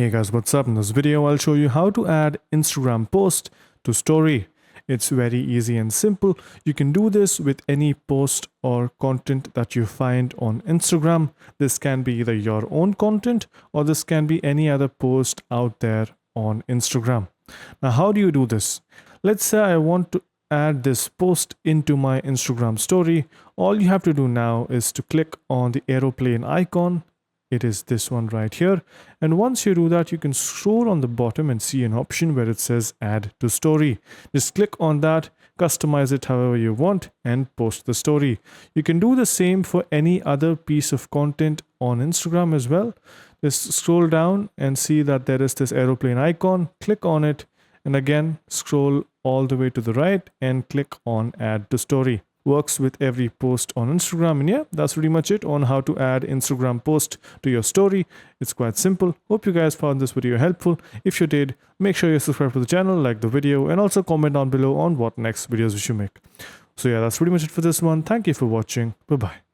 Hey guys, what's up? In this video, I'll show you how to add Instagram post to story. It's very easy and simple. You can do this with any post or content that you find on Instagram. This can be either your own content or this can be any other post out there on Instagram. Now, how do you do this? Let's say I want to add this post into my Instagram story. All you have to do now is to click on the aeroplane icon. It is this one right here. And once you do that, you can scroll on the bottom and see an option where it says add to story. Just click on that, customize it however you want, and post the story. You can do the same for any other piece of content on Instagram as well. Just scroll down and see that there is this aeroplane icon. Click on it, and again, scroll all the way to the right and click on add to story. Works with every post on Instagram. And yeah, that's pretty much it on how to add Instagram post to your story. It's quite simple. Hope you guys found this video helpful. If you did, make sure you subscribe to the channel, like the video, and also comment down below on what next videos we should make. So yeah, that's pretty much it for this one. Thank you for watching. Bye bye.